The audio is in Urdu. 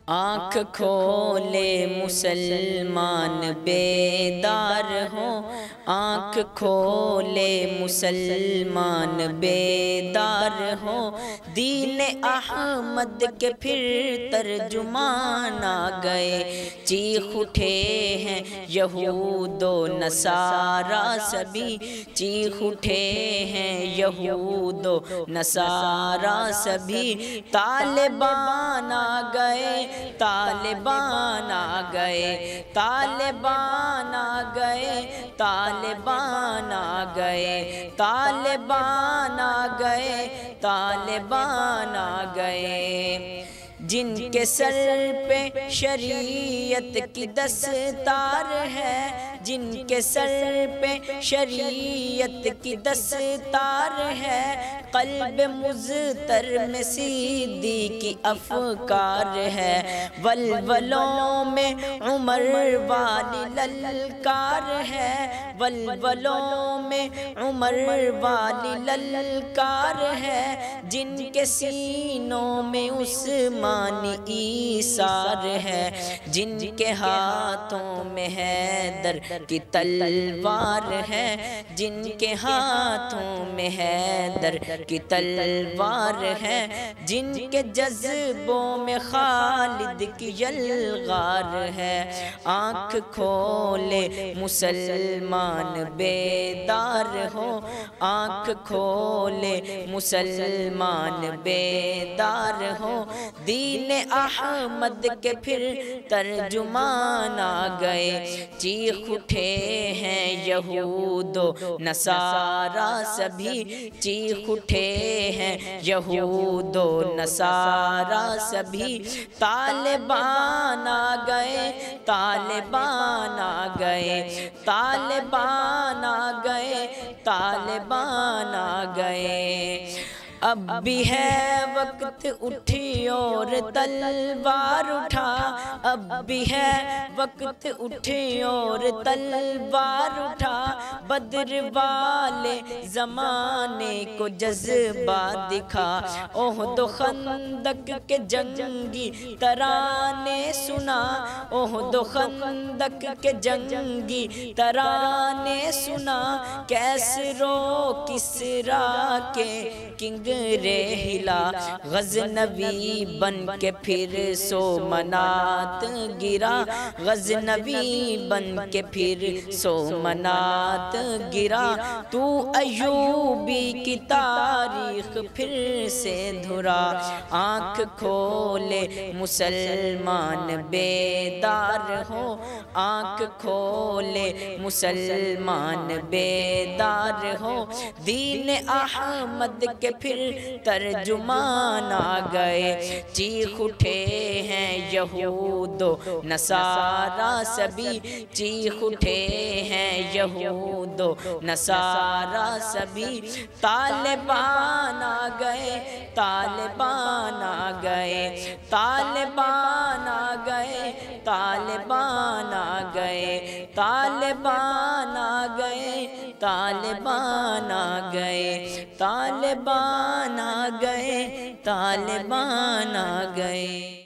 آنکھ کھولے مسلمان بیدار ہو، آنکھ کھولے مسلمان بیدار ہو، دین احمد کے پھر ترجمان آ گئے، چیخ اٹھے ہیں یہود و نصارہ سبھی، چیخ اٹھے ہیں یہود و نصارہ سبھی، طالبان آ گئے، طالبان آ گئے، طالبان آ گئے، طالبان آ گئے، طالبان آ گئے، طالبان آ گئے، جن کے سر پہ شریعت کی دستار ہے، جن کے سر پہ شریعت کی دستار ہے، قلب مضطر میں صدیق کی افکار ہے، ولولوں میں عمر والی للکار ہے، ولولوں میں عمر والی للکار ہے، جن کے سینوں میں عثمانی ایثار ہے، جن کے ہاتھوں میں حیدر کی تلوار ہے، جن کے ہاتھوں میں حیدر کی تلوار ہے، جن کے جذبوں میں خالد کی یلغار ہے، آنکھ کھولے مسلمان بیدار ہو، آنکھ کھولے مسلمان بیدار ہو، دین احمد کے پھر ترجمان آ گئے، چیخ اٹھے ہیں یہود و نصارہ سبھی، چیخ اٹھے ہیں یہود و نصارہ سبھی، طالبان آ گئے، طالبان آ گئے، طالبان آ گئے، طالبان آ گئے، اب بھی ہے وقت اٹھی اور تلوار اٹھا، اب بھی ہے وقت اٹھی اور تلوار اٹھا، بدر والے زمانے کو جذبہ دکھا، احد و خندق کے جنگی ترانے سنا، احد و خندق کے جنگی ترانے سنا، کیسر و کسریٰ کے کنگرے ہلا، غزنوی بن کے پھر سومنات گرا، غزنوی بن کے پھر سومنات گرا، تو ایوبی کی تاریخ پھر سے دھرا، آنکھ کھولے مسلمان بیدار ہو، آنکھ کھولے مسلمان بیدار ہو، دین احمد کے پھر ترجمان آ گئے، چیخ اٹھے ہیں یہود و نصارہ سبھی، چیخ اٹھے ہیں یہود و نصارہ سبھی، طالبان آ گئے، طالبان آ گئے، طالبان آ گئے، طالبان آ گئے، طالبان آ گئے، طالبان آ گئے، طالبان آ گئے، طالبان آ گئے۔